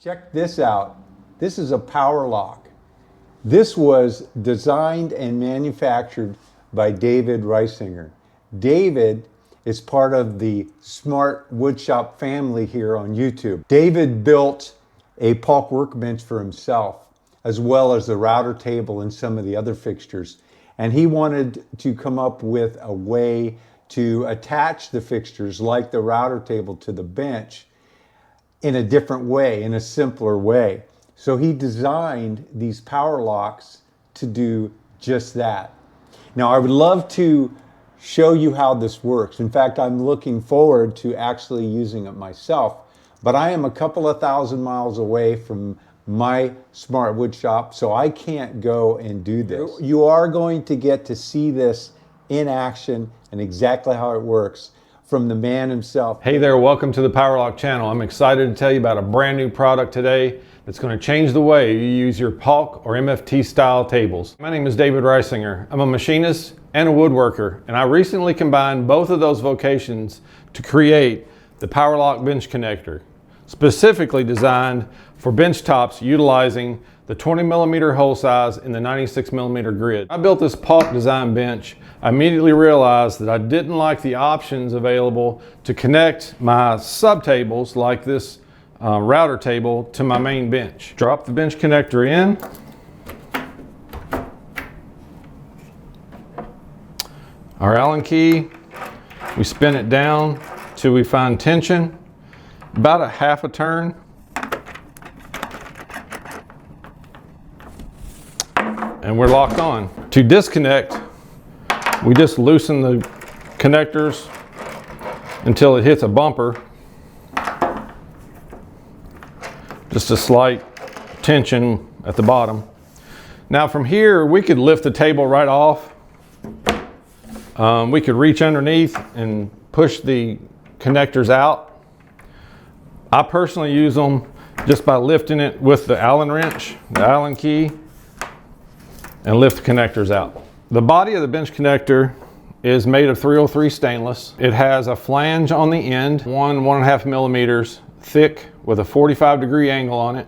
Check this out. This is a Power-Loc. This was designed and manufactured by David Reisinger. David is part of the Smartwoodshop family here on YouTube. David built a Paulk workbench for himself, as well as the router table and some of the other fixtures. And he wanted to come up with a way to attach the fixtures like the router table to the bench in a different way, in a simpler way. So he designed these Power-Locs to do just that. Now, I would love to show you how this works. In fact, I'm looking forward to actually using it myself, but I am a couple of thousand miles away from my Smartwoodshop, so I can't go and do this. You are going to get to see this in action and exactly how it works from the man himself. Hey there, welcome to the Power-Loc channel. I'm excited to tell you about a brand new product today that's going to change the way you use your Paulk or MFT style tables. My name is David Reisinger. I'm a machinist and a woodworker, and I recently combined both of those vocations to create the Power-Loc bench connector, specifically designed for bench tops utilizing the 20mm hole size in the 96mm grid. I built this Paulk design bench. I immediately realized that I didn't like the options available to connect my sub-tables like this router table to my main bench. Drop the bench connector in. Our Allen key, we spin it down till we find tension, about a half a turn. And we're locked on. To disconnect, we just loosen the connectors until it hits a bumper. Just a slight tension at the bottom. Now from here, we could lift the table right off. We could reach underneath and push the connectors out. I personally use them just by lifting it with the Allen wrench, the Allen key, and lift the connectors out. The body of the bench connector is made of 303 stainless. It has a flange on the end, 1.5 millimeters thick with a 45-degree angle on it,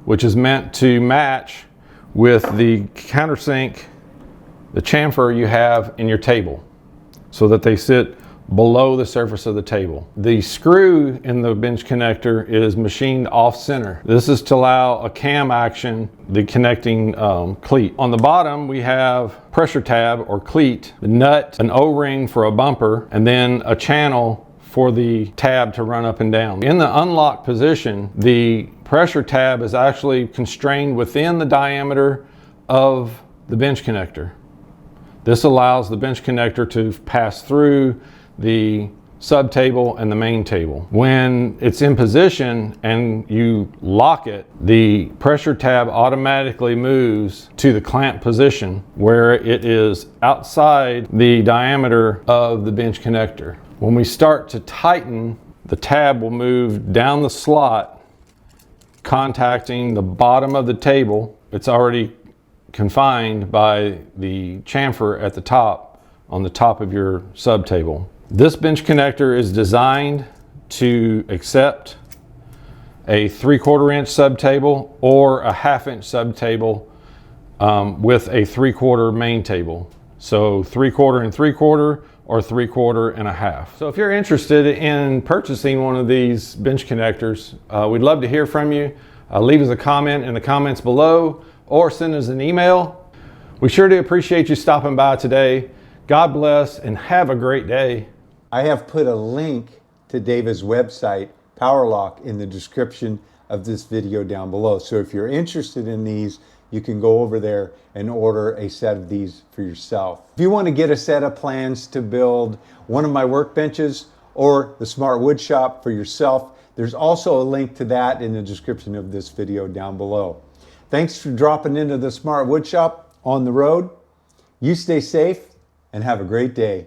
which is meant to match with the countersink, the chamfer you have in your table, so that they sit below the surface of the table. The screw in the bench connector is machined off center. This is to allow a cam action, the connecting cleat. On the bottom, we have pressure tab or cleat, the nut, an O-ring for a bumper, and then a channel for the tab to run up and down. In the unlocked position, the pressure tab is actually constrained within the diameter of the bench connector. This allows the bench connector to pass through the sub table and the main table. When it's in position and you lock it, the pressure tab automatically moves to the clamp position where it is outside the diameter of the bench connector. When we start to tighten, the tab will move down the slot, contacting the bottom of the table. It's already confined by the chamfer at the top, on the top of your sub table. This bench connector is designed to accept a 3/4 inch sub table or a 1/2 inch sub table with a 3/4 main table. So 3/4 and 3/4 or 3/4 and a 1/2. So if you're interested in purchasing one of these bench connectors, we'd love to hear from you. Leave us a comment in the comments below or send us an email. We sure do appreciate you stopping by today. God bless and have a great day. I have put a link to David's website, Power-Loc, in the description of this video down below. So if you're interested in these, you can go over there and order a set of these for yourself. If you want to get a set of plans to build one of my workbenches or the Smartwoodshop for yourself, there's also a link to that in the description of this video down below. Thanks for dropping into the Smartwoodshop on the road. You stay safe and have a great day.